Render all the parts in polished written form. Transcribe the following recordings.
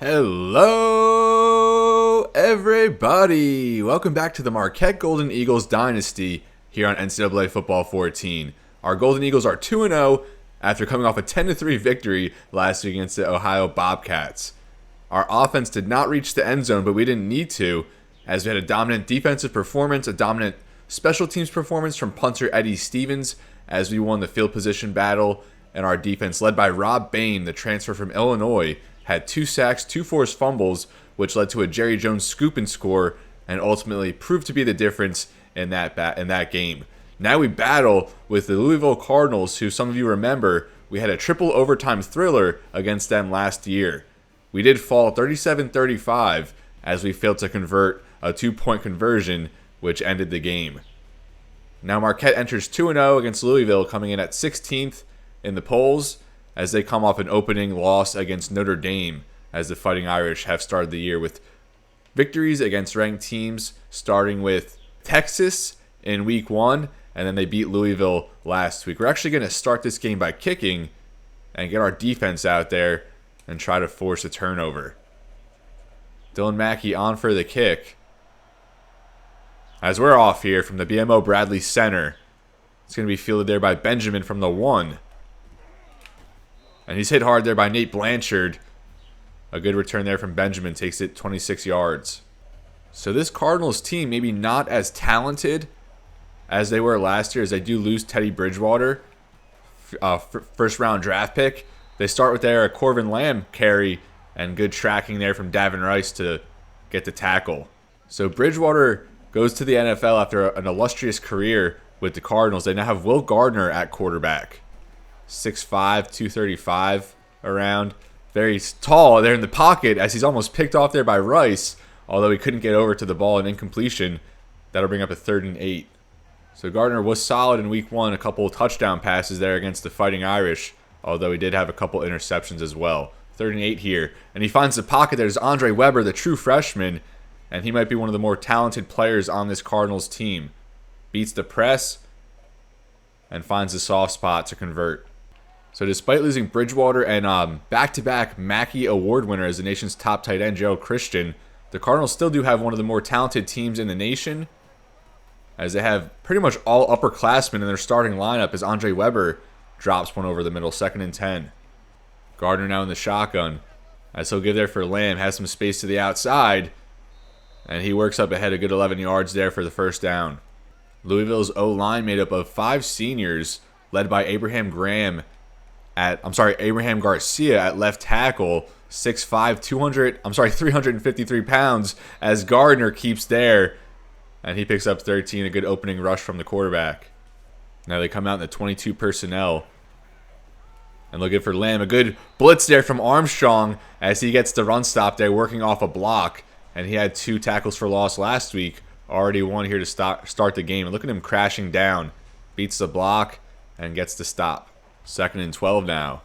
Hello, everybody! Welcome back to the Marquette Golden Eagles Dynasty here on NCAA Football 14. Our Golden Eagles are 2-0 after coming off a 10-3 victory last week against the Ohio Bobcats. Our offense did not reach the end zone, but we didn't need to, as we had a dominant defensive performance, a dominant special teams performance from punter Eddie Stevens as we won the field position battle, and our defense, led by Rob Bain, the transfer from Illinois, had 2 sacks, 2 forced fumbles, which led to a Jerry Jones scoop and score, and ultimately proved to be the difference in that game. Now we battle with the Louisville Cardinals, who some of you remember, we had a triple overtime thriller against them last year. We did fall 37-35 as we failed to convert a 2-point conversion, which ended the game. Now Marquette enters 2-0 against Louisville, coming in at 16th in the polls, as they come off an opening loss against Notre Dame, as the Fighting Irish have started the year with victories against ranked teams, starting with Texas in week 1, and then they beat Louisville last week. We're actually going to start this game by kicking and get our defense out there and try to force a turnover. Dylan Mackey on for the kick. As we're off here from the BMO Bradley Center, it's going to be fielded there by Benjamin from the 1. And he's hit hard there by Nate Blanchard. A good return there from Benjamin, takes it 26 yards. So this Cardinals team, maybe not as talented as they were last year, as they do lose Teddy Bridgewater, first round draft pick. They start with their Corvin Lamb carry and good tracking there from Davin Rice to get the tackle. So Bridgewater goes to the NFL after an illustrious career with the Cardinals. They now have Will Gardner at quarterback. 6'5", 235 around. Very tall there in the pocket as he's almost picked off there by Rice, although he couldn't get over to the ball, and incompletion. That'll bring up a 3rd and 8. So Gardner was solid in week 1, a couple of touchdown passes there against the Fighting Irish, although he did have a couple interceptions as well. 3rd and 8 here, and he finds the pocket. There's Andre Weber, the true freshman, and he might be one of the more talented players on this Cardinals team. Beats the press and finds the soft spot to convert. So despite losing Bridgewater and back-to-back Mackey Award winner as the nation's top tight end, Gerald Christian, the Cardinals still do have one of the more talented teams in the nation, as they have pretty much all upperclassmen in their starting lineup, as Andre Weber drops one over the middle, 2nd and 10. Gardner now in the shotgun, as he'll give there for Lamb, has some space to the outside, and he works up ahead a good 11 yards there for the first down. Louisville's O-line made up of 5 seniors, led by Abraham Garcia at left tackle, 6'5", 353 pounds, as Gardner keeps there, and he picks up 13, a good opening rush from the quarterback. Now they come out in the 22 personnel, and looking for Lamb. A good blitz there from Armstrong as he gets the run stop there, working off a block, and he had 2 tackles for loss last week, already 1 here to start the game. And look at him crashing down, beats the block, and gets the stop. 2nd and 12 now.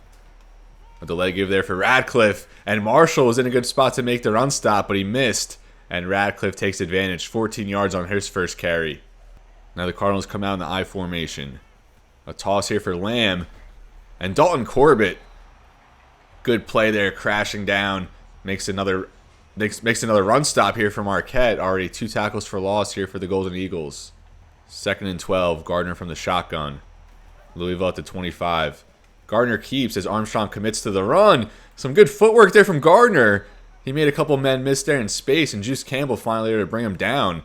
A delay give there for Radcliffe, and Marshall was in a good spot to make the run stop, but he missed, and Radcliffe takes advantage, 14 yards on his first carry. Now the Cardinals come out in the I formation. A toss here for Lamb, and Dalton Corbett, good play there, crashing down, makes another run stop here for Marquette. Already 2 tackles for loss here for the Golden Eagles. 2nd and 12, Gardner from the shotgun. Louisville at the 25. Gardner keeps as Armstrong commits to the run. Some good footwork there from Gardner. He made a couple men miss there in space, and Juice Campbell finally there to bring him down.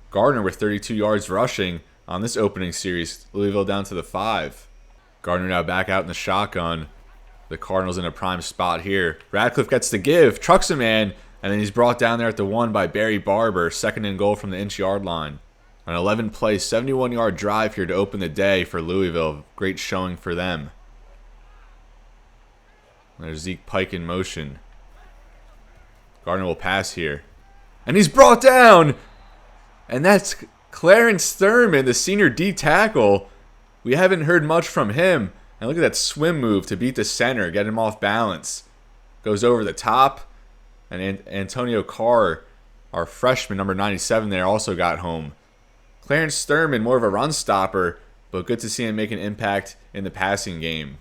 Gardner with 32 yards rushing on this opening series. Louisville down to the 5. Gardner now back out in the shotgun. The Cardinals in a prime spot here. Radcliffe gets the give, trucks a man, and then he's brought down there at the 1 by Barry Barber. 2nd and goal from the inch-yard line. An 11-play, 71-yard drive here to open the day for Louisville. Great showing for them. There's Zeke Pike in motion. Gardner will pass here. And he's brought down! And that's Clarence Thurman, the senior D tackle. We haven't heard much from him. And look at that swim move to beat the center, get him off balance. Goes over the top. And Antonio Carr, our freshman, number 97 there, also got home. Clarence Thurman, more of a run stopper, but good to see him make an impact in the passing game.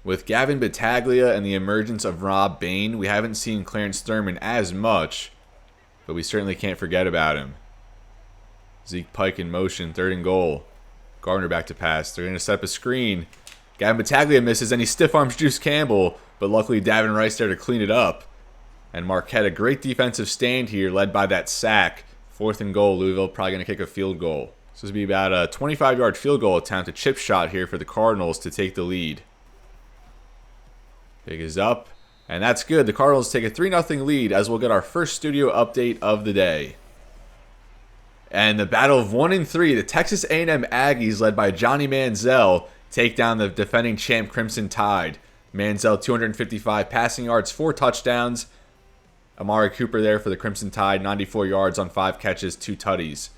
With Gavin Battaglia and the emergence of Rob Bain, we haven't seen Clarence Thurman as much, but we certainly can't forget about him. Zeke Pike in motion, 3rd and goal. Gardner back to pass. They're going to set up a screen. Gavin Battaglia misses, and he stiff arms Juice Campbell, but luckily Davin Rice there to clean it up. And Marquette, a great defensive stand here, led by that sack. 4th and goal. Louisville probably going to kick a field goal. So this will be about a 25-yard field goal attempt, a chip shot here for the Cardinals to take the lead. Pick is up, and that's good. The Cardinals take a 3-0 lead as we'll get our first studio update of the day. And the battle of 1 and 3, the Texas A&M Aggies, led by Johnny Manziel, take down the defending champ Crimson Tide. Manziel, 255 passing yards, 4 touchdowns. Amari Cooper there for the Crimson Tide, 94 yards on 5 catches, 2 tutties.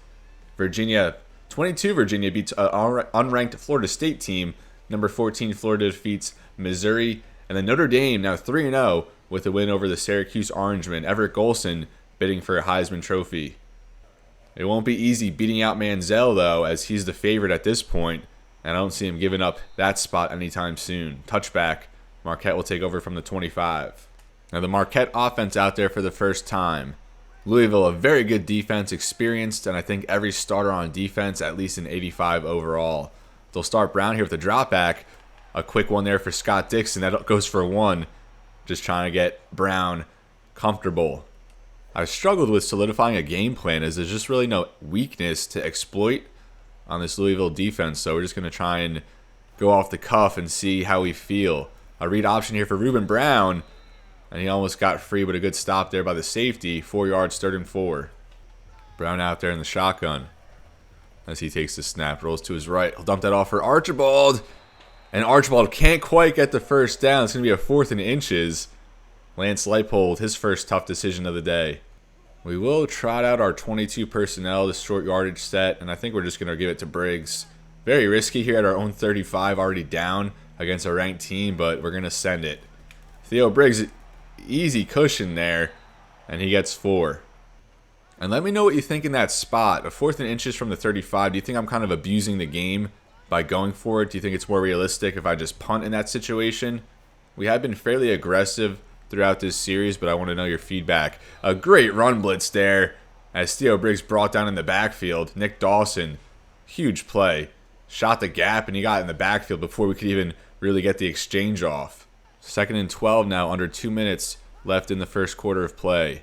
Virginia beats an unranked Florida State team. Number 14, Florida defeats Missouri. And then Notre Dame, now 3-0, with a win over the Syracuse Orangemen. Everett Golson bidding for a Heisman Trophy. It won't be easy beating out Manziel, though, as he's the favorite at this point, and I don't see him giving up that spot anytime soon. Touchback. Marquette will take over from the 25. Now the Marquette offense out there for the first time. Louisville, a very good defense, experienced, and I think every starter on defense, at least an 85 overall. They'll start Brown here with the drop back. A quick one there for Scott Dixon. That goes for 1. Just trying to get Brown comfortable. I've struggled with solidifying a game plan as there's just really no weakness to exploit on this Louisville defense. So we're just going to try and go off the cuff and see how we feel. A read option here for Ruben Brown. And he almost got free, but a good stop there by the safety. 4 yards, 3rd and 4. Brown out there in the shotgun. As he takes the snap, rolls to his right. He'll dump that off for Archibald. And Archibald can't quite get the first down. It's going to be a 4th and inches. Lance Leipold, his first tough decision of the day. We will trot out our 22 personnel, this short yardage set, and I think we're just going to give it to Briggs. Very risky here at our own 35, already down against a ranked team, but we're going to send it. Theo Briggs, easy cushion there, and he gets 4. And let me know what you think in that spot. A 4th and inches from the 35. Do you think I'm kind of abusing the game by going for it? Do you think it's more realistic if I just punt in that situation? We have been fairly aggressive throughout this series, but I want to know your feedback. A great run blitz there as Theo Briggs brought down in the backfield. Nick Dawson, huge play. Shot the gap, and he got in the backfield before we could even really get the exchange off. 2nd and 12 now, under 2 minutes left in the first quarter of play.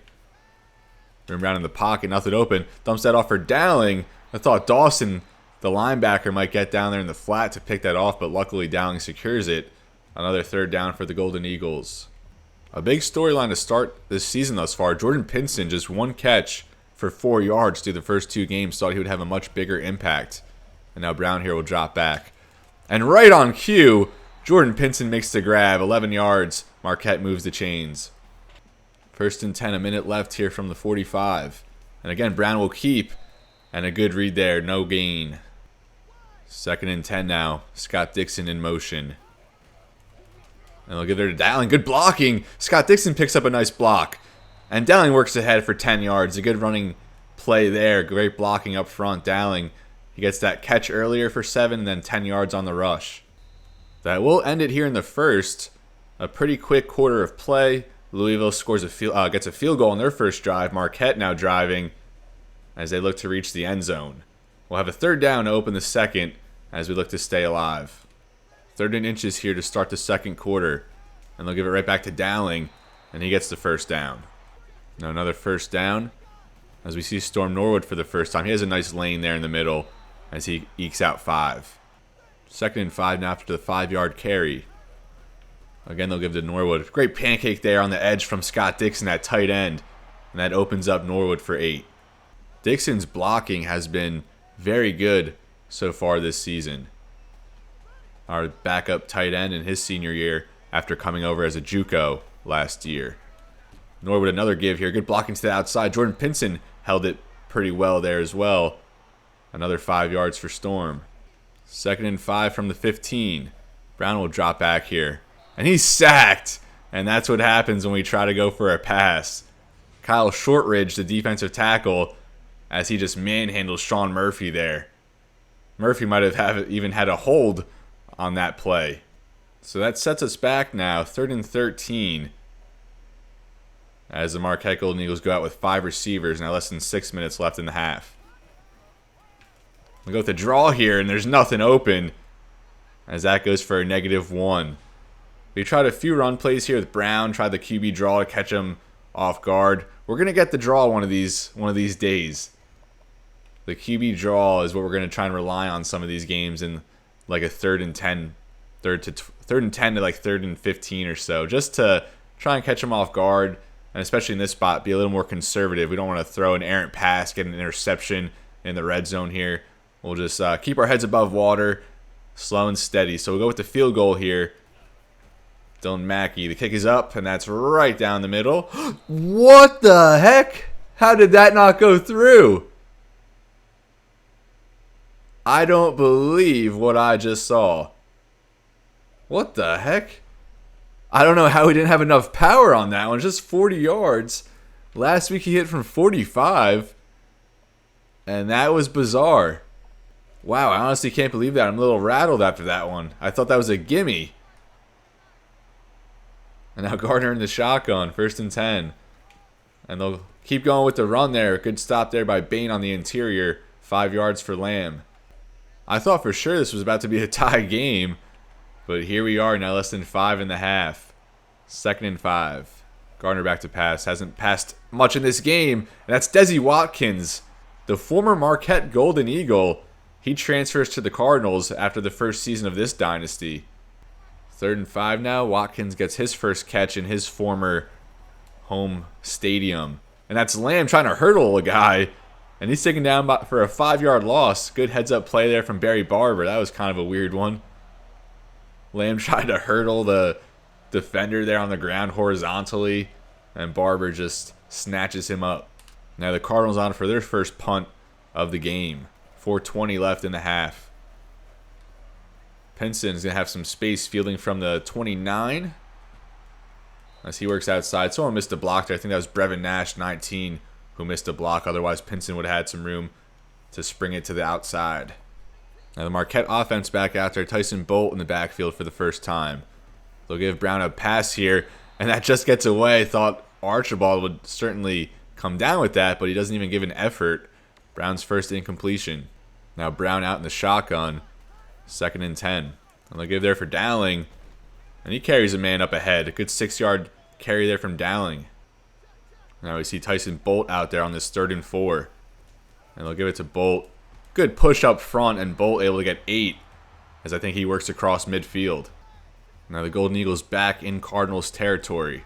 Ruben Brown in the pocket, nothing open. Dumps that off for Dowling. I thought Dawson, the linebacker, might get down there in the flat to pick that off, but luckily Dowling secures it. Another 3rd down for the Golden Eagles. A big storyline to start this season thus far. Jordan Pinson, just 1 catch for 4 yards through the first 2 games. Thought he would have a much bigger impact. And now Brown here will drop back. And right on cue, Jordan Pinson makes the grab. 11 yards. Marquette moves the chains. 1st and 10, a minute left here from the 45. And again, Brown will keep. And a good read there. No gain. 2nd and 10 now. Scott Dixon in motion. And they'll give it to Dowling. Good blocking. Scott Dixon picks up a nice block. And Dowling works ahead for 10 yards. A good running play there. Great blocking up front. Dowling, he gets that catch earlier for 7 and then 10 yards on the rush. That will end it here in the first. A pretty quick quarter of play. Louisville gets a field goal on their first drive. Marquette now driving as they look to reach the end zone. We'll have a 3rd down to open the second as we look to stay alive. 3rd and inches here to start the second quarter. And they'll give it right back to Dowling. And he gets the 1st down. Now another 1st down. As we see Storm Norwood for the first time. He has a nice lane there in the middle as he ekes out 5. 2nd and 5 now after the 5-yard carry. Again, they'll give to Norwood. Great pancake there on the edge from Scott Dixon at tight end. And that opens up Norwood for 8. Dixon's blocking has been very good so far this season. Our backup tight end in his senior year after coming over as a JUCO last year. Norwood another give here. Good blocking to the outside. Jordan Pinson held it pretty well there as well. Another 5 yards for Storm. 2nd and 5 from the 15. Brown will drop back here. And he's sacked. And that's what happens when we try to go for a pass. Kyle Shortridge, the defensive tackle, as he just manhandles Sean Murphy there. Murphy might have even had a hold on that play. So that sets us back now, 3rd and 13. As the Marquette Golden Eagles go out with 5 receivers, now less than 6 minutes left in the half. We go with the draw here, and there's nothing open. As that goes for a -1. We tried a few run plays here with Brown, tried the QB draw to catch him off guard. We're going to get the draw one of these days. The QB draw is what we're going to try and rely on some of these games in like a 3rd and 10 to like 3rd and 15 or so, just to try and catch him off guard, and especially in this spot, be a little more conservative. We don't want to throw an errant pass, get an interception in the red zone here. We'll just keep our heads above water, slow and steady. So we'll go with the field goal here. Dylan Mackey, the kick is up, and that's right down the middle. What the heck? How did that not go through? I don't believe what I just saw. What the heck? I don't know how he didn't have enough power on that one. Just 40 yards. Last week he hit from 45. And that was bizarre. Wow, I honestly can't believe that. I'm a little rattled after that one. I thought that was a gimme. And now Gardner in the shotgun, 1st and 10. And they'll keep going with the run there. Good stop there by Bain on the interior. 5 yards for Lamb. I thought for sure this was about to be a tie game. But here we are now, less than 5.5. 2nd and 5. Gardner back to pass. Hasn't passed much in this game. And that's Desi Watkins, the former Marquette Golden Eagle. He transfers to the Cardinals after the first season of this dynasty. 3rd and 5 now. Watkins gets his first catch in his former home stadium. And that's Lamb trying to hurdle a guy. And he's taken down for a 5-yard loss. Good heads-up play there from Barry Barber. That was kind of a weird one. Lamb tried to hurdle the defender there on the ground horizontally. And Barber just snatches him up. Now the Cardinals on for their first punt of the game. 4:20 left in the half. Pinson's going to have some space fielding from the 29. As he works outside. Someone missed a block there. I think that was Brevin Nash, 19, who missed a block. Otherwise, Pinson would have had some room to spring it to the outside. Now the Marquette offense back out there. Tyson Bolt in the backfield for the first time. They'll give Brown a pass here, and that just gets away. Thought Archibald would certainly come down with that, but he doesn't even give an effort. Brown's first incompletion. Now Brown out in the shotgun. 2nd and 10. And they'll give there for Dowling. And he carries a man up ahead. A good 6-yard carry there from Dowling. Now we see Tyson Bolt out there on this 3rd and 4. And they'll give it to Bolt. Good push up front, and Bolt able to get 8, as I think he works across midfield. Now the Golden Eagles back in Cardinals territory.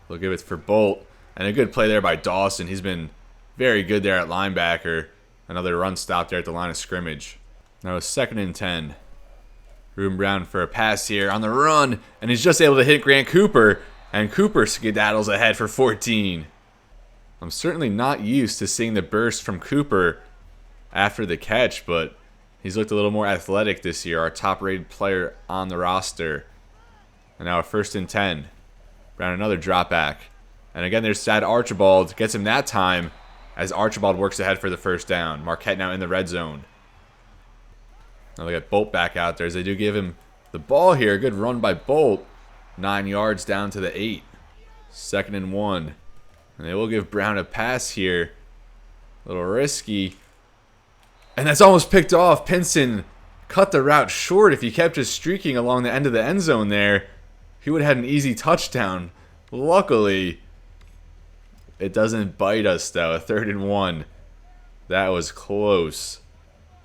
They'll give it for Bolt. And a good play there by Dawson. He's been very good there at linebacker. Another run stop there at the line of scrimmage. Now it's 2nd and 10. Ruben Brown for a pass here on the run. And he's just able to hit Grant Cooper. And Cooper skedaddles ahead for 14. I'm certainly not used to seeing the burst from Cooper after the catch, but he's looked a little more athletic this year. Our top-rated player on the roster. And now a 1st and 10. Brown another drop back. And again, there's Sad Archibald. Gets him that time as Archibald works ahead for the first down. Marquette now in the red zone. Now they got Bolt back out there as they do give him the ball here. Good run by Bolt. 9 yards down to the 8. 2nd and 1. And they will give Brown a pass here. A little risky. And that's almost picked off. Pinson cut the route short. If he kept just streaking along the end of the end zone there, he would have had an easy touchdown. Luckily, it doesn't bite us, though. A 3rd and 1. That was close.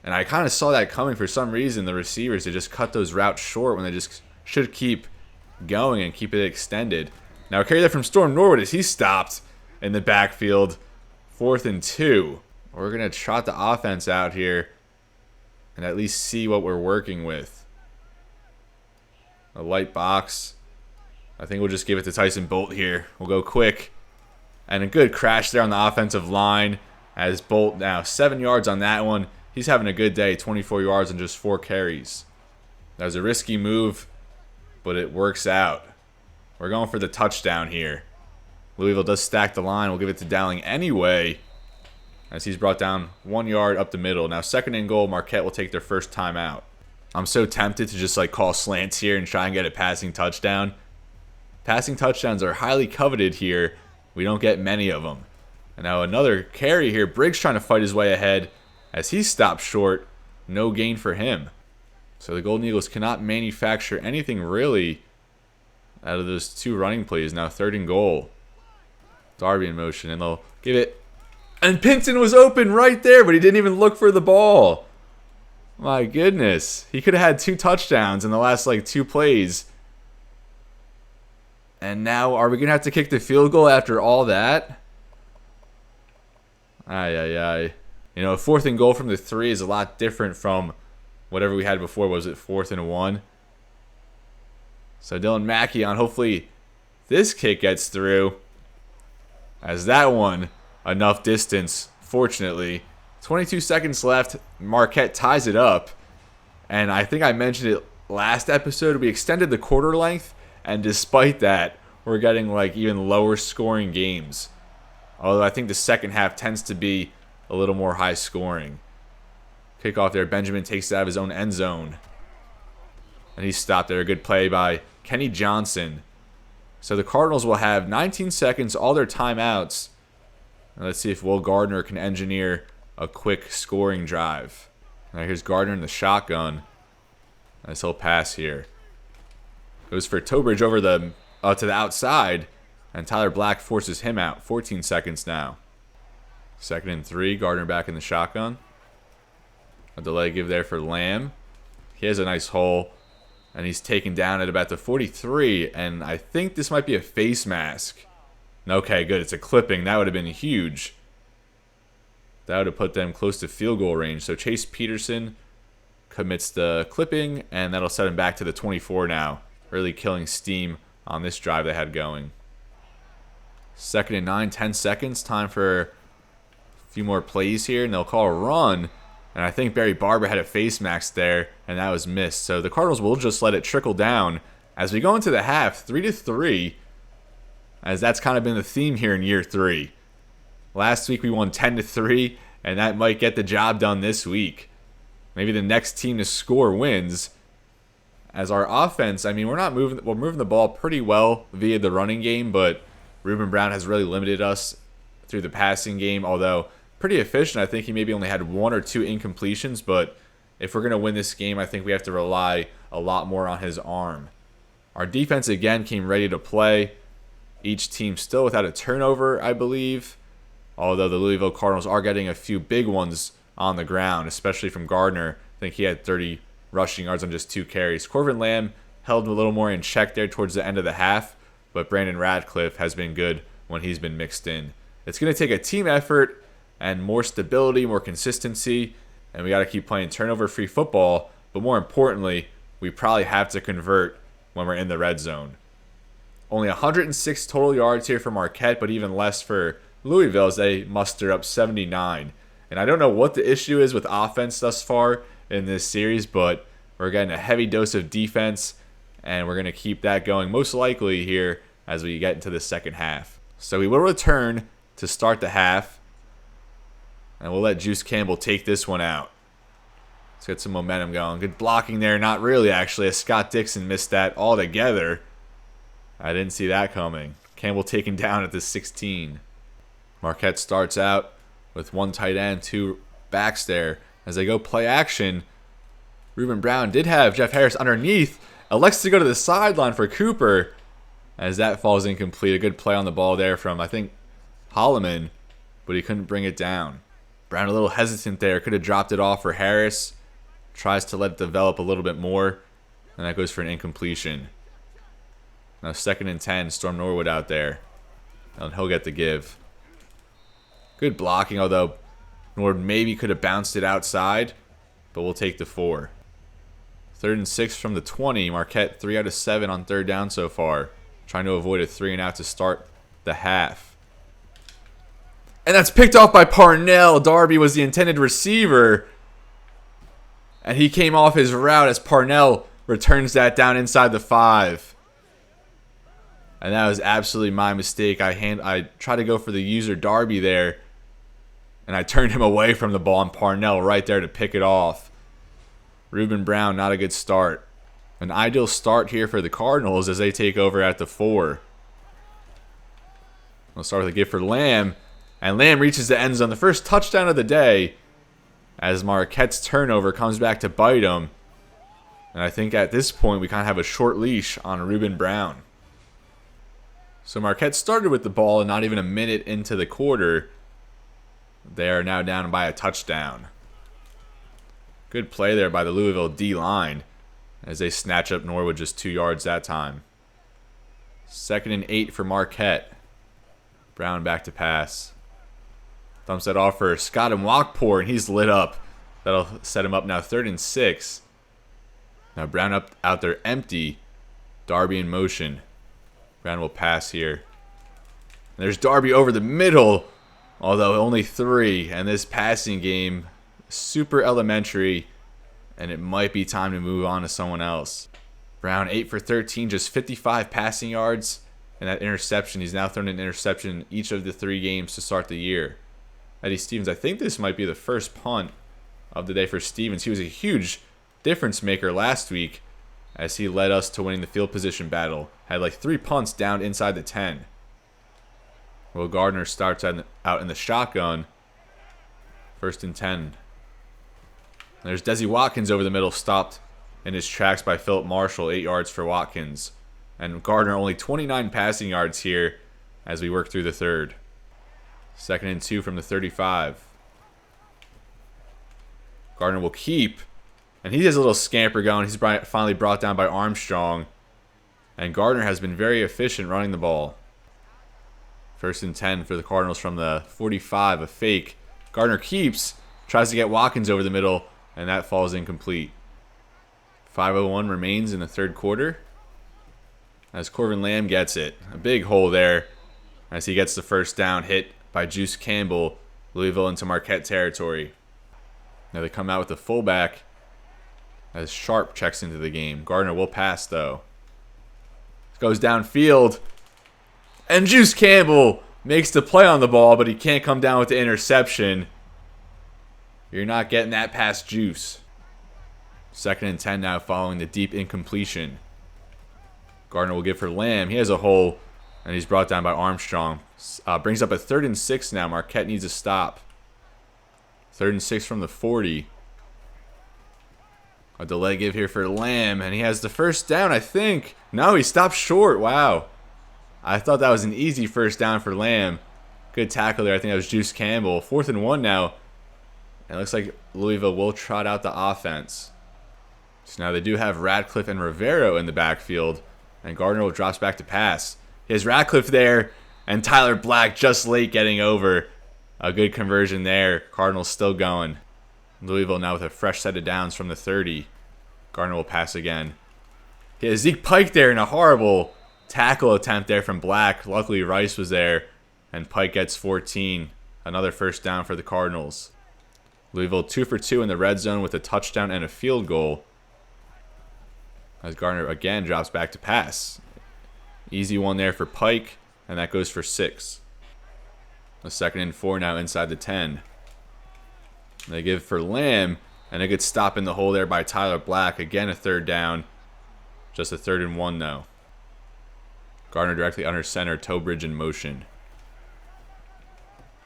And I kind of saw that coming for some reason. The receivers, they just cut those routes short when they just should keep going and keep it extended. Now carry that from Storm Norwood as he stopped in the backfield. 4th and 2. We're going to trot the offense out here and at least see what we're working with. A light box. I think we'll just give it to Tyson Bolt here. We'll go quick. And a good crash there on the offensive line as Bolt now 7 yards on that one. He's having a good day. 24 yards and just 4 carries. That was a risky move, but it works out. We're going for the touchdown here. Louisville does stack the line. We'll give it to Dowling anyway, as he's brought down 1 yard up the middle. Now 2nd and goal. Marquette will take their first timeout. I'm so tempted to just like call slants here and try and get a passing touchdown. Passing touchdowns are highly coveted here. We don't get many of them. And now another carry here. Briggs trying to fight his way ahead as he stops short. No gain for him. So the Golden Eagles cannot manufacture anything really out of those two running plays. Now 3rd and goal. Darby in motion, and they'll give it. And Pinson was open right there, but he didn't even look for the ball. My goodness. He could have had 2 touchdowns in the last like 2 plays. And now are we going to have to kick the field goal after all that? Ay. You know, 4th and goal from the 3 is a lot different from whatever we had before. Was it 4th and 1? So Dylan Mackey on. Hopefully this kick gets through. As that one, enough distance, fortunately. 22 seconds left. Marquette ties it up. And I think I mentioned it last episode. We extended the quarter length. And despite that, we're getting like even lower scoring games. Although I think the second half tends to be a little more high scoring. Kickoff there. Benjamin takes it out of his own end zone. And he stopped there. A good play by Kenny Johnson. So the Cardinals will have 19 seconds, all their timeouts. And let's see if Will Gardner can engineer a quick scoring drive. All right, here's Gardner in the shotgun. Nice little pass here. Goes for Tobridge over the to the outside. And Tyler Black forces him out. 14 seconds now. 2nd and 3. Gardner back in the shotgun. A delay give there for Lamb. He has a nice hole. And he's taken down at about the 43. And I think this might be a face mask. Okay, good. It's a clipping. That would have been huge. That would have put them close to field goal range. So Chase Peterson commits the clipping. And that'll set him back to the 24 now. Really killing steam on this drive they had going. 2nd and 9. 10 seconds. Time for a few more plays here. And they'll call a run. And I think Barry Barber had a face mask there, and that was missed. So the Cardinals will just let it trickle down as we go into the half, 3-3, as that's kind of been the theme here in year 3. Last week we won 10-3, and that might get the job done this week. Maybe the next team to score wins. As our offense, I mean, we're moving the ball pretty well via the running game, but Ruben Brown has really limited us through the passing game, although pretty efficient. I think he maybe only had 1 or 2 incompletions, but if we're going to win this game, I think we have to rely a lot more on his arm. Our defense, again, came ready to play. Each team still without a turnover, I believe, although the Louisville Cardinals are getting a few big ones on the ground, especially from Gardner. I think he had 30 rushing yards on just 2 carries. Corvin Lamb held a little more in check there towards the end of the half, but Brandon Radcliffe has been good when he's been mixed in. It's going to take a team effort and more stability, more consistency, and we got to keep playing turnover-free football. But more importantly, we probably have to convert when we're in the red zone. Only 106 total yards here for Marquette, but even less for Louisville as they muster up 79. And I don't know what the issue is with offense thus far in this series, but we're getting a heavy dose of defense, and we're going to keep that going most likely here as we get into the second half. So we will return to start the half. And we'll let Juice Campbell take this one out. Let's get some momentum going. Good blocking there. Not really, actually, as Scott Dixon missed that altogether. I didn't see that coming. Campbell taken down at the 16. Marquette starts out with 1 tight end, 2 backs there. As they go play action, Ruben Brown did have Jeff Harris underneath. Elects to go to the sideline for Cooper. As that falls incomplete. A good play on the ball there from, I think, Holloman. But he couldn't bring it down. Brown a little hesitant there. Could have dropped it off for Harris. Tries to let it develop a little bit more. And that goes for an incompletion. Now 2nd and 10. Storm Norwood out there. And he'll get the give. Good blocking, although Norwood maybe could have bounced it outside. But we'll take the 4. 3rd and 6 from the 20. Marquette 3 out of 7 on 3rd down so far. Trying to avoid a 3 and out to start the half. And that's picked off by Parnell. Darby was the intended receiver. And he came off his route as Parnell returns that down inside the 5. And that was absolutely my mistake. I tried to go for the user Darby there. And I turned him away from the ball, and Parnell right there to pick it off. Ruben Brown, not a good start. An ideal start here for the Cardinals as they take over at the 4. We'll start with a gift for Lamb. And Lamb reaches the end zone. The first touchdown of the day as Marquette's turnover comes back to bite him. And I think at this point we kind of have a short leash on Ruben Brown. So Marquette started with the ball and not even a minute into the quarter. They are now down by a touchdown. Good play there by the Louisville D-line as they snatch up Norwood just 2 yards that time. 2nd and 8 for Marquette. Brown back to pass. Dumps that off for Scott Mwakpour, and he's lit up. That'll set him up now 3rd and 6. Now Brown out there empty. Darby in motion. Brown will pass here. And there's Darby over the middle, although only 3. And this passing game, super elementary, and it might be time to move on to someone else. Brown 8 for 13, just 55 passing yards. And that interception, he's now thrown an interception in each of the 3 games to start the year. Eddie Stevens, I think this might be the first punt of the day for Stevens. He was a huge difference maker last week as he led us to winning the field position battle. Had like 3 punts down inside the 10. Will Gardner starts out in the shotgun. 1st and 10. There's Desi Watkins over the middle, stopped in his tracks by Philip Marshall, 8 yards for Watkins. And Gardner only 29 passing yards here as we work through the 3rd. 2nd and 2 from the 35. Gardner will keep. And he has a little scamper going. He's finally brought down by Armstrong. And Gardner has been very efficient running the ball. 1st and 10 for the Cardinals from the 45. A fake. Gardner keeps. Tries to get Watkins over the middle. And that falls incomplete. 5:01 remains in the 3rd quarter. As Corvin Lamb gets it. A big hole there. As he gets the first down, hit by Juice Campbell. Louisville into Marquette territory. Now they come out with the fullback as Sharp checks into the game. Gardner will pass, though. Goes downfield. And Juice Campbell makes the play on the ball, but he can't come down with the interception. You're not getting that past Juice. 2nd and 10 now following the deep incompletion. Gardner will give for Lamb. He has a hole, and he's brought down by Armstrong. Brings up a 3rd and 6 now. Marquette needs a stop. 3rd and 6 from the 40. A delay give here for Lamb, and he has the first down, I think. No, he stopped short. Wow. I thought that was an easy first down for Lamb. Good tackle there. I think that was Juice Campbell. 4th and 1 now. And it looks like Louisville will trot out the offense. So now they do have Radcliffe and Rivero in the backfield. And Gardner will drops back to pass. He has Radcliffe there. And Tyler Black just late getting over. A good conversion there. Cardinals still going. Louisville now with a fresh set of downs from the 30. Gardner will pass again. He has Zeke Pike there in a horrible tackle attempt there from Black. Luckily Rice was there. And Pike gets 14. Another first down for the Cardinals. Louisville 2 for 2 in the red zone with a touchdown and a field goal. As Gardner again drops back to pass. Easy one there for Pike. And that goes for 6. A 2nd and 4 now inside the 10. They give for Lamb. And a good stop in the hole there by Tyler Black. Again a 3rd down. Just a 3rd and 1 though. Gardner directly under center. Toe bridge in motion.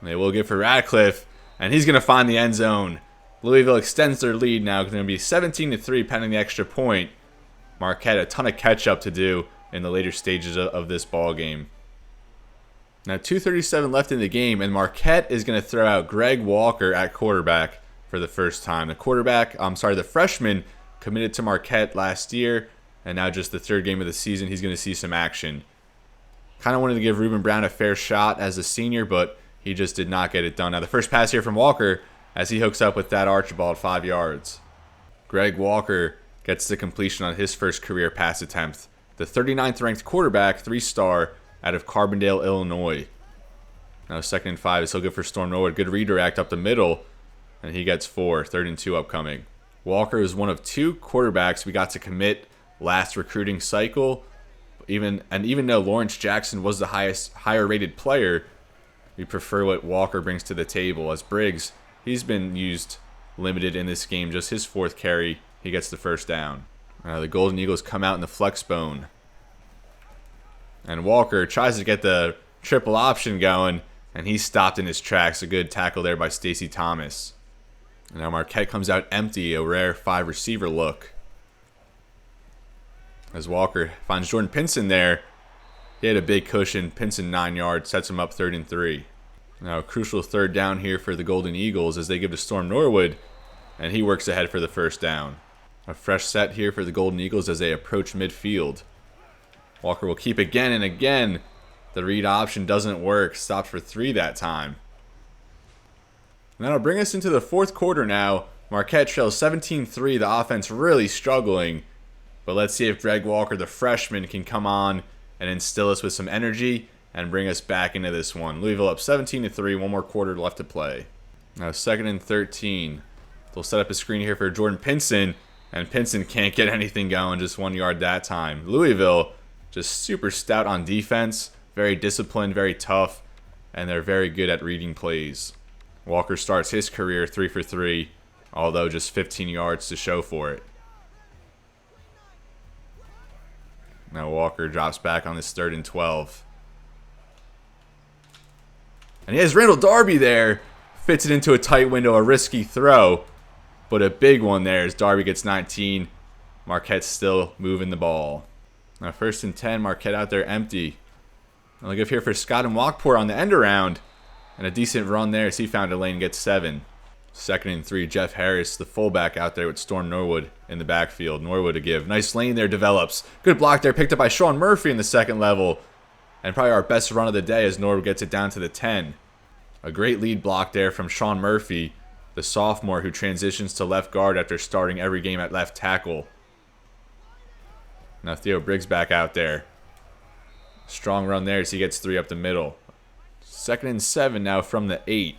And they will give for Radcliffe. And he's going to find the end zone. Louisville extends their lead now. It's going to be 17-3 pending the extra point. Marquette a ton of catch up to do in the later stages of this ball game. Now 2:37 left in the game, and Marquette is going to throw out Greg Walker at quarterback for the first time. The freshman committed to Marquette last year, and now just the 3rd game of the season, he's going to see some action. Kind of wanted to give Ruben Brown a fair shot as a senior, but he just did not get it done. Now the first pass here from Walker as he hooks up with that Archibald 5 yards. Greg Walker gets the completion on his first career pass attempt. The 39th ranked quarterback, 3-star, out of Carbondale, Illinois. Now 2nd and 5 is still good for Storm Norwood. Good redirect up the middle, and he gets 4. 3rd and 2 upcoming. Walker is one of 2 quarterbacks we got to commit last recruiting cycle. Even though Lawrence Jackson was the higher rated player, we prefer what Walker brings to the table. As Briggs, he's been used limited in this game, just his 4th carry He gets the first down. The Golden Eagles come out in the flex bone. And Walker tries to get the triple option going, and he's stopped in his tracks. A good tackle there by Stacy Thomas. And now Marquette comes out empty, a rare 5-receiver look. As Walker finds Jordan Pinson there. He had a big cushion. Pinson 9 yards, sets him up 3rd and 3. Now a crucial 3rd down here for the Golden Eagles as they give to Storm Norwood, and he works ahead for the first down. A fresh set here for the Golden Eagles as they approach midfield. Walker will keep again and again. The read option doesn't work. Stopped for 3 that time. And that'll bring us into the 4th quarter now. Marquette trails 17-3. The offense really struggling. But let's see if Greg Walker, the freshman, can come on and instill us with some energy and bring us back into this one. Louisville up 17-3. 1 more quarter left to play. Now 2nd and 13. They'll set up a screen here for Jordan Pinson. And Pinson can't get anything going. Just 1 yard that time. Louisville just super stout on defense. Very disciplined, very tough. And they're very good at reading plays. Walker starts his career 3 for 3. Although just 15 yards to show for it. Now Walker drops back on this 3rd and 12. And he has Randall Darby there. Fits it into a tight window, a risky throw. But a big one there as Darby gets 19. Marquette's still moving the ball. Now 1st and 10, Marquette out there empty. And they'll give here for Scott and Walkport on the end around. And a decent run there as he found a lane and gets 7. 2nd and 3, Jeff Harris, the fullback out there with Storm Norwood in the backfield. Norwood to give. Nice lane there develops. Good block there picked up by Sean Murphy in the 2nd level. And probably our best run of the day as Norwood gets it down to the 10. A great lead block there from Sean Murphy, the sophomore who transitions to left guard after starting every game at left tackle. Now Theo Briggs back out there. Strong run there as he gets 3 up the middle. 2nd and 7 now from the 8.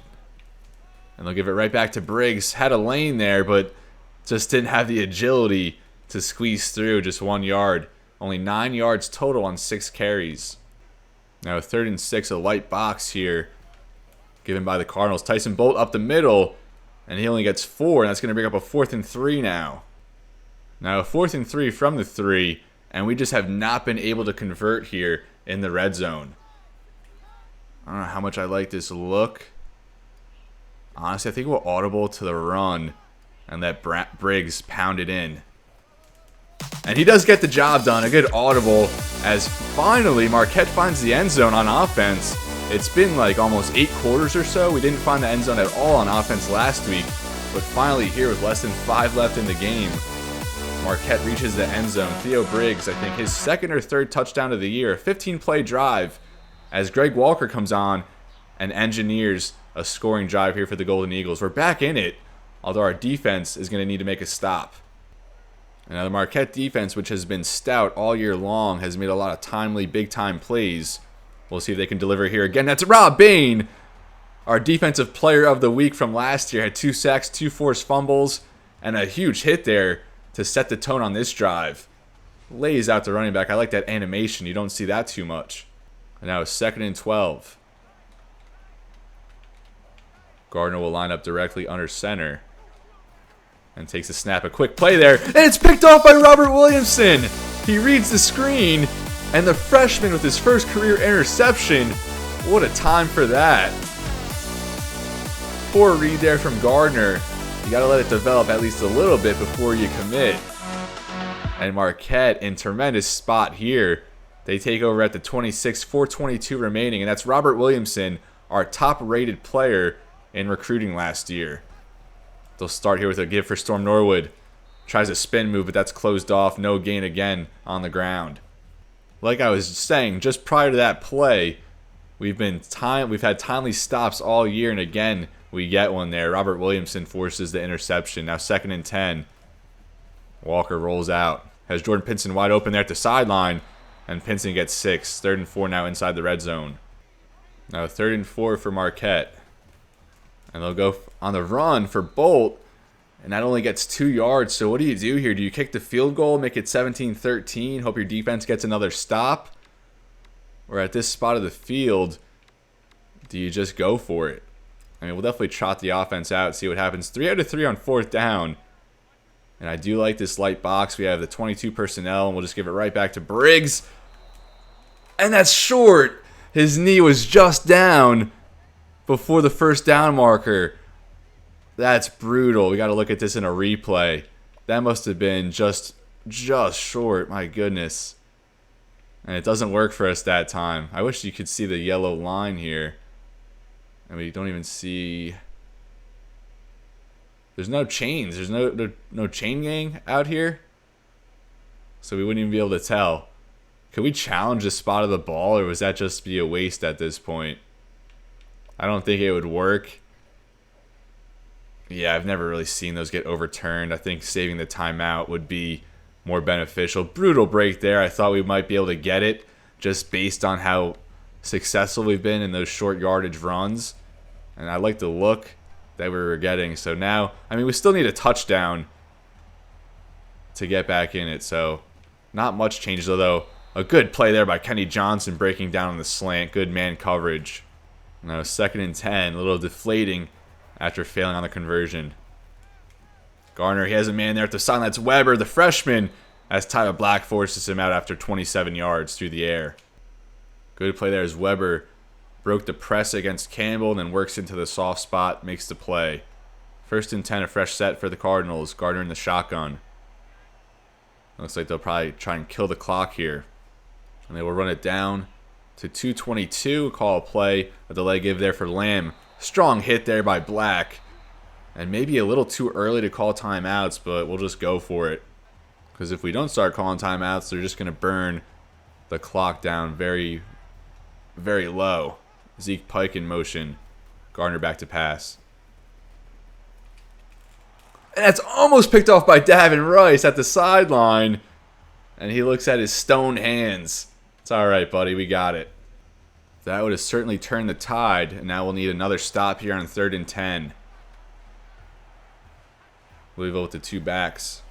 And they'll give it right back to Briggs. Had a lane there, but just didn't have the agility to squeeze through. Just 1 yard. Only 9 yards total on 6 carries. Now 3rd and 6, a light box here. Given by the Cardinals. Tyson Bolt up the middle. And he only gets 4. And that's going to bring up a 4th and 3 now. Now a 4th and 3 from the 3. And we just have not been able to convert here in the red zone. I don't know how much I like this look. Honestly, I think we'll audible to the run and let Briggs pound it in. And he does get the job done. A good audible as finally Marquette finds the end zone on offense. It's been like almost 8 quarters or so. We didn't find the end zone at all on offense last week. But finally here with less than 5 left in the game, Marquette reaches the end zone. Theo Briggs, I think his 2nd or 3rd touchdown of the year. A 15-play drive as Greg Walker comes on and engineers a scoring drive here for the Golden Eagles. We're back in it, although our defense is going to need to make a stop. And now the Marquette defense, which has been stout all year long, has made a lot of timely, big-time plays. We'll see if they can deliver here again. That's Rob Bain, our defensive player of the week from last year. Had 2 sacks, 2 forced fumbles, and a huge hit there to set the tone on this drive. Lays out the running back. I like that animation. You don't see that too much. And now it's 2nd and 12. Gardner will line up directly under center. And takes a snap. A quick play there. And it's picked off by Robert Williamson. He reads the screen. And the freshman with his first career interception. What a time for that. Poor read there from Gardner. You got to let it develop at least a little bit before you commit. And Marquette in tremendous spot here. They take over at the 26, 4:22 remaining. And that's Robert Williamson, our top-rated player in recruiting last year. They'll start here with a give for Storm Norwood. Tries a spin move, but that's closed off. No gain again on the ground. Like I was saying, just prior to that play, we've had timely stops all year, and again, we get one there. Robert Williamson forces the interception. Now 2nd and 10. Walker rolls out. Has Jordan Pinson wide open there at the sideline, and Pinson gets 6. 3rd and 4 now inside the red zone. Now 3rd and 4 for Marquette. And they'll go on the run for Bolt. And that only gets 2 yards. So what do you do here? Do you kick the field goal, make it 17-13, hope your defense gets another stop? Or at this spot of the field, do you just go for it? I mean, we'll definitely trot the offense out, see what happens. 3 out of 3 on 4th down. And I do like this light box. We have the 22 personnel, and we'll just give it right back to Briggs. And that's short. His knee was just down before the first down marker. That's brutal. We got to look at this in a replay. That must have been just short. My goodness. And it doesn't work for us that time. I wish you could see the yellow line here. And we don't even see... There's no chains. There's no chain gang out here. So we wouldn't even be able to tell. Could we challenge the spot of the ball, or was that just be a waste at this point? I don't think it would work. Yeah, I've never really seen those get overturned. I think saving the timeout would be more beneficial. Brutal break there. I thought we might be able to get it just based on how successful we've been in those short yardage runs. And I like the look that we were getting. So now, I mean, we still need a touchdown to get back in it. So not much change, though. A good play there by Kenny Johnson breaking down on the slant. Good man coverage. Now 2nd and 10. A little deflating after failing on the conversion. Garner, he has a man there at the sideline. That's Weber, the freshman, as Tyler Black forces him out after 27 yards through the air. Good play there as Weber broke the press against Campbell and then works into the soft spot, makes the play. 1st and 10, a fresh set for the Cardinals. Gardner in the shotgun. Looks like they'll probably try and kill the clock here. And they will run it down to 2:22. Call a play. A delay give there for Lamb. Strong hit there by Black. And maybe a little too early to call timeouts, but we'll just go for it. Because if we don't start calling timeouts, they're just going to burn the clock down very, very low. Zeke Pike in motion. Gardner back to pass. And that's almost picked off by Davin Rice at the sideline. And he looks at his stone hands. It's all right, buddy. We got it. That would have certainly turned the tide. And now we'll need another stop here on 3rd and 10. Louisville with the 2 backs.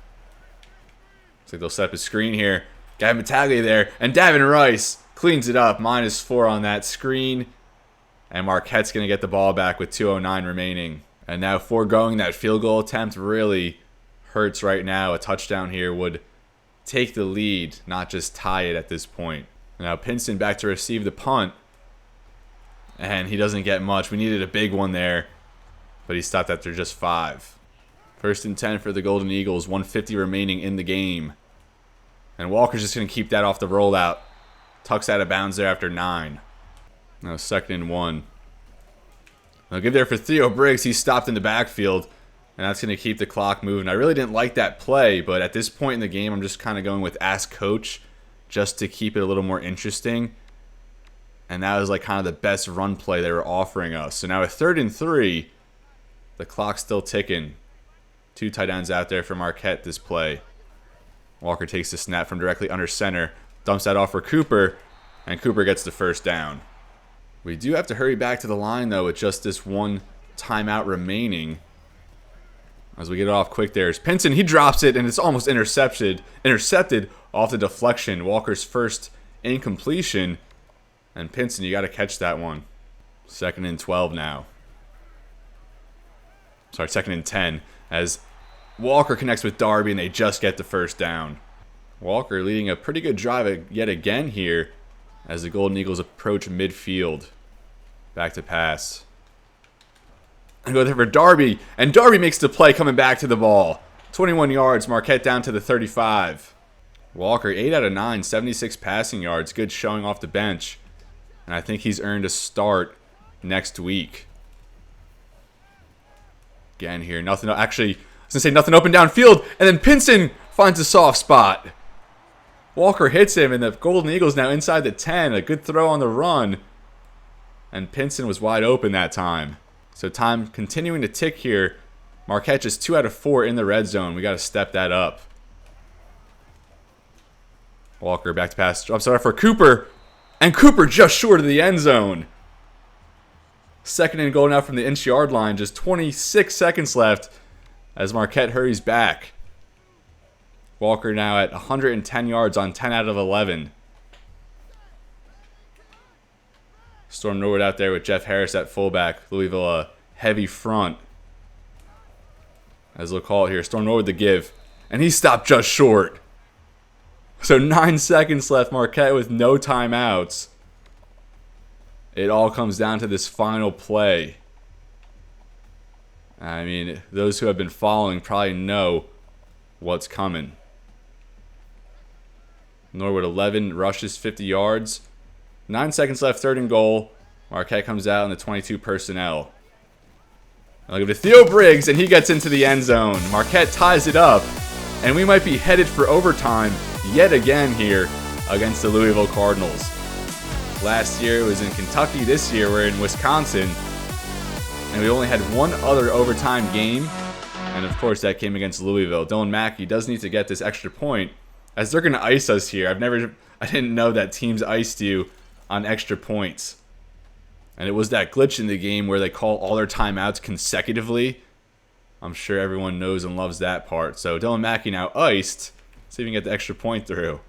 Looks like they'll set up a screen here. Gavin Battaglia there. And Davin Rice cleans it up. -4 on that screen. And Marquette's going to get the ball back with 2:09 remaining. And now foregoing that field goal attempt really hurts right now. A touchdown here would take the lead, not just tie it at this point. Now Pinson back to receive the punt. And he doesn't get much. We needed a big one there. But he stopped after just 5. 1st and 10 for the Golden Eagles. 1:50 remaining in the game. And Walker's just going to keep that off the rollout. Tucks out of bounds there after 9. Now 2nd and 1. They'll give there for Theo Briggs. He's stopped in the backfield. And that's going to keep the clock moving. I really didn't like that play. But at this point in the game, I'm just kind of going with ask coach. Just to keep it a little more interesting. And that was like kind of the best run play they were offering us. So now at 3rd and 3. The clock's still ticking. 2 tight ends out there for Marquette this play. Walker takes the snap from directly under center. Dumps that off for Cooper. And Cooper gets the 1st down. We do have to hurry back to the line, though, with just this 1 timeout remaining. As we get it off quick there is Pinson. He drops it, and it's almost intercepted off the deflection. Walker's first incompletion. And Pinson, you got to catch that one. 2nd and 12 now. Sorry, 2nd and 10. As Walker connects with Darby, and they just get the 1st down. Walker leading a pretty good drive yet again here as the Golden Eagles approach midfield. Back to pass. And go there for Darby. And Darby makes the play coming back to the ball. 21 yards. Marquette down to the 35. Walker, 8 out of 9. 76 passing yards. Good showing off the bench. And I think he's earned a start next week. Again here. Nothing. Actually, I was going to say nothing open downfield. And then Pinson finds a soft spot. Walker hits him, and the Golden Eagles now inside the 10. A good throw on the run. And Pinson was wide open that time. So time continuing to tick here. Marquette just 2 out of 4 in the red zone. We got to step that up. Walker back to pass. Drops it off for Cooper. And Cooper just short of the end zone. 2nd and goal now from the inch-yard line. Just 26 seconds left as Marquette hurries back. Walker now at 110 yards on 10 out of 11. Storm Norwood out there with Jeff Harris at fullback. Louisville a heavy front. As they'll call it here. Storm Norwood the give. And he stopped just short. So 9 seconds left. Marquette with no timeouts. It all comes down to this final play. I mean, those who have been following probably know what's coming. Norwood 11 rushes 50 yards. 9 seconds left, 3rd and goal. Marquette comes out in the 22 personnel. I'll give it to Theo Briggs, and he gets into the end zone. Marquette ties it up, and we might be headed for overtime yet again here against the Louisville Cardinals. Last year it was in Kentucky. This year we're in Wisconsin, and we only had one other overtime game, and of course that came against Louisville. Dylan Mackey does need to get this extra point, as they're going to ice us here. I didn't know that teams iced you on extra points. And it was that glitch in the game where they call all their timeouts consecutively. I'm sure everyone knows and loves that part. So Dylan Mackey now iced. See if we can get the extra point through.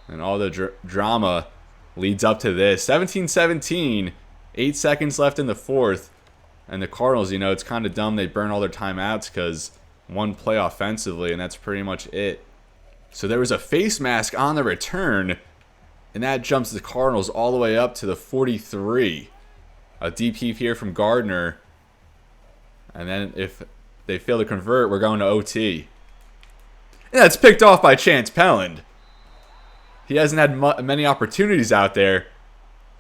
And all the drama leads up to this. 17-17. 8 seconds left in the 4th. And the Cardinals, you know, it's kind of dumb they burn all their timeouts because one play offensively, and that's pretty much it. So there was a face mask on the return, and that jumps the Cardinals all the way up to the 43. A DP here from Gardner. And then if they fail to convert, we're going to OT. And that's picked off by Chance Pelland. He hasn't had many opportunities out there,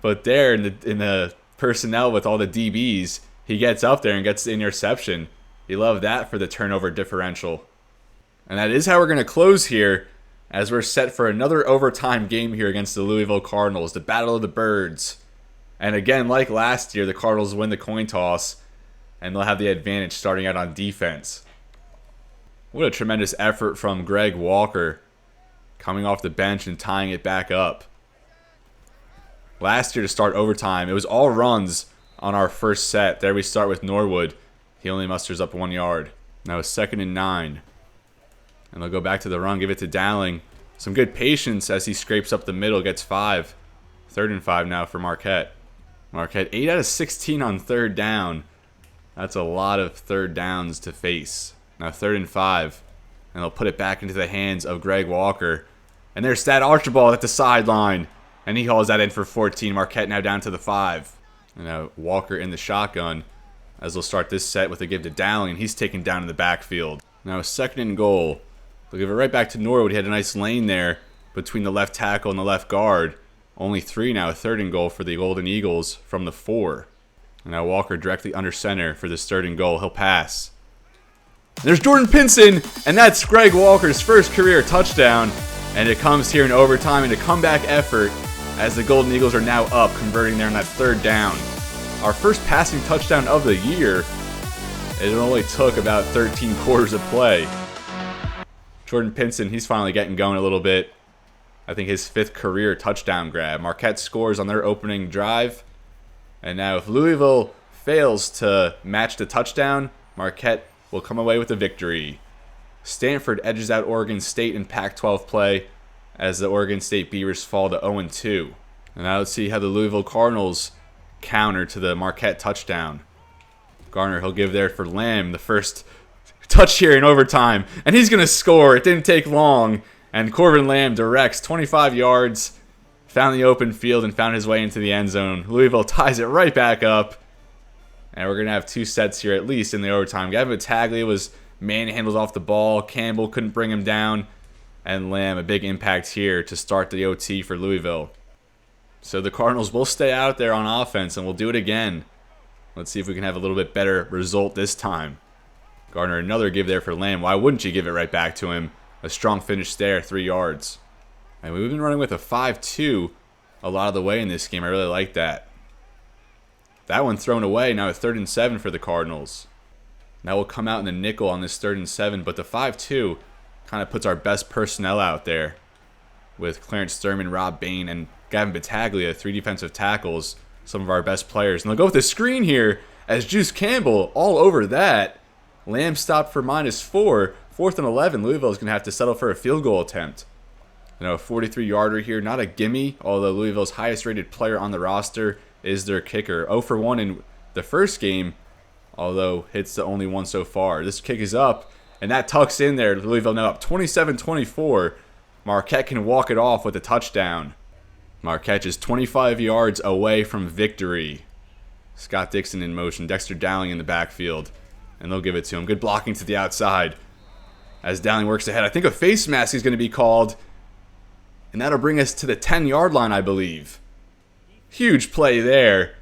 but there in the personnel with all the DBs, he gets up there and gets the interception. You love that for the turnover differential. And that is how we're going to close here, as we're set for another overtime game here against the Louisville Cardinals, the Battle of the Birds. And again, like last year, the Cardinals win the coin toss, and they'll have the advantage starting out on defense. What a tremendous effort from Greg Walker, coming off the bench and tying it back up. Last year to start overtime, it was all runs on our first set. There we start with Norwood. He only musters up 1 yard. Now it's 2nd and 9. And they'll go back to the run, give it to Dowling. Some good patience as he scrapes up the middle, gets 5. 3rd and 5 now for Marquette. Marquette 8 out of 16 on 3rd down. That's a lot of 3rd downs to face. Now 3rd and 5. And they'll put it back into the hands of Greg Walker. And there's Thad Archibald at the sideline. And he hauls that in for 14. Marquette now down to the 5. And now Walker in the shotgun, as they'll start this set with a give to Dowling. He's taken down in the backfield. Now 2nd and goal. They'll give it right back to Norwood. He had a nice lane there between the left tackle and the left guard. Only 3 now, 3rd and goal for the Golden Eagles from the 4. And now Walker directly under center for this 3rd and goal. He'll pass. And there's Jordan Pinson, and that's Greg Walker's first career touchdown. And it comes here in overtime in a comeback effort as the Golden Eagles are now up, converting there on that 3rd down. Our first passing touchdown of the year. It only took about 13 quarters of play. Jordan Pinson, he's finally getting going a little bit. I think his 5th career touchdown grab. Marquette scores on their opening drive. And now if Louisville fails to match the touchdown, Marquette will come away with the victory. Stanford edges out Oregon State in Pac-12 play as the Oregon State Beavers fall to 0-2. And now let's see how the Louisville Cardinals counter to the Marquette touchdown. Garner, he'll give there for Lamb, the first touch here in overtime. And he's going to score. It didn't take long. And Corbin Lamb directs 25 yards, found the open field, and found his way into the end zone. Louisville ties it right back up. And we're going to have 2 sets here at least in the overtime. Gavin Battaglia was manhandled off the ball. Campbell couldn't bring him down. And Lamb, a big impact here to start the OT for Louisville. So the Cardinals will stay out there on offense, and we'll do it again. Let's see if we can have a little bit better result this time. Gardner, another give there for Lamb. Why wouldn't you give it right back to him? A strong finish there, 3 yards. And we've been running with a 5-2 a lot of the way in this game. I really like that. That one thrown away. Now a 3rd and 7 for the Cardinals. Now we'll come out in the nickel on this 3rd and 7, but the 5-2 kind of puts our best personnel out there with Clarence Thurman, Rob Bain, and Gavin Battaglia, 3 defensive tackles, some of our best players. And they'll go with the screen here as Juice Campbell all over that. Lamb stopped for -4. 4th and 11. Louisville is going to have to settle for a field goal attempt. You know, a 43-yarder here, not a gimme, although Louisville's highest-rated player on the roster is their kicker. 0 for 1 in the first game, although hits the only one so far. This kick is up, And that tucks in there. Louisville now up 27-24. Marquette can walk it off with a touchdown. Marquette is 25 yards away from victory. Scott Dixon in motion. Dexter Dowling in the backfield. And they'll give it to him. Good blocking to the outside. As Dowling works ahead, I think a face mask is going to be called. And that'll bring us to the 10-yard line, I believe. Huge play there.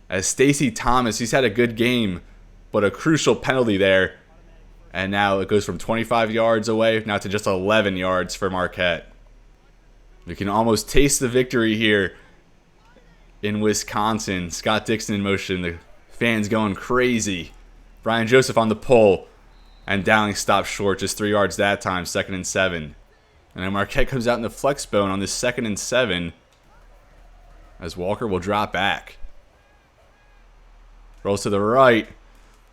As Stacey Thomas, he's had a good game, but a crucial penalty there. And now it goes from 25 yards away now to just 11 yards for Marquette. We can almost taste the victory here in Wisconsin. Scott Dixon in motion. The fans going crazy. Brian Joseph on the pull. And Dowling stops short, just 3 yards that time, 2nd and 7. And then Marquette comes out in the flex bone on this 2nd and 7. As Walker will drop back. Rolls to the right.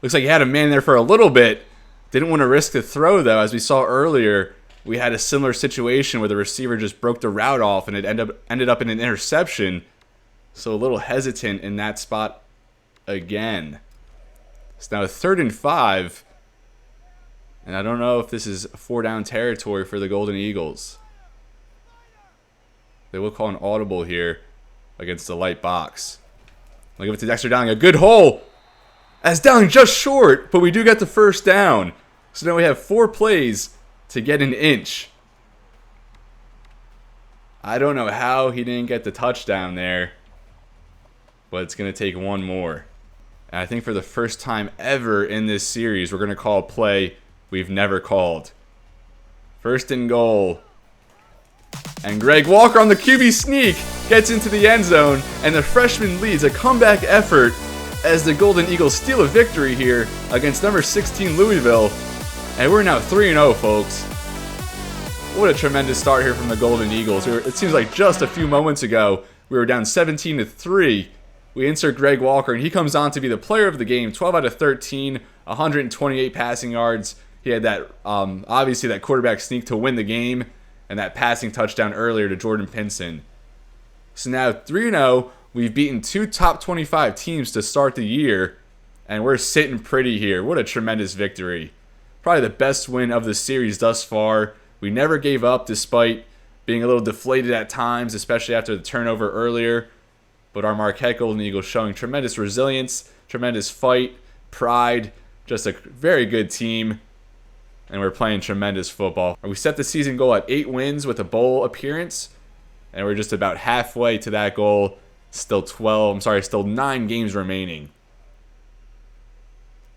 Looks like he had a man there for a little bit. Didn't want to risk the throw, though. As we saw earlier, we had a similar situation where the receiver just broke the route off and it ended up in an interception. So a little hesitant in that spot again. It's now 3rd and 5. And I don't know if this is 4-down territory for the Golden Eagles. They will call an audible here against the light box. I'll give it to Dexter Dowling. A good hole. As Dowling just short, but we do get the 1st down. So now we have 4 plays to get an inch. I don't know how he didn't get the touchdown there, but it's going to take 1 more. And I think for the first time ever in this series, we're going to call a play we've never called. 1st and goal. And Greg Walker on the QB sneak gets into the end zone, and the freshman leads a comeback effort as the Golden Eagles steal a victory here against number 16 Louisville. And we're now 3-0, folks. What a tremendous start here from the Golden Eagles. It seems like just a few moments ago, we were down 17-3. We insert Greg Walker, and he comes on to be the player of the game. 12 out of 13, 128 passing yards. He had that, obviously, that quarterback sneak to win the game, and that passing touchdown earlier to Jordan Pinson. So now 3-0. We've beaten 2 top 25 teams to start the year, and we're sitting pretty here. What a tremendous victory. Probably the best win of the series thus far. We never gave up despite being a little deflated at times, especially after the turnover earlier. But our Marquette Golden Eagles showing tremendous resilience, tremendous fight, pride, just a very good team. And we're playing tremendous football. We set the season goal at 8 wins with a bowl appearance, and we're just about halfway to that goal. Still 9 games remaining.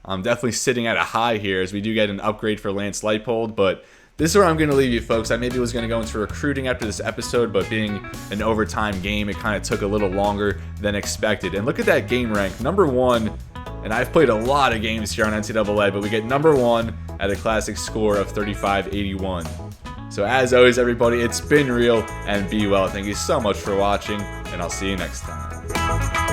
I'm definitely sitting at a high here as we do get an upgrade for Lance Leipold, but this is where I'm going to leave you, folks. I maybe was going to go into recruiting after this episode, but being an overtime game, it kind of took a little longer than expected. And look at that game rank, number 1, and I've played a lot of games here on NCAA, but we get number 1 at a classic score of 35-81. So as always, everybody, it's been real, and be well. Thank you so much for watching, and I'll see you next time.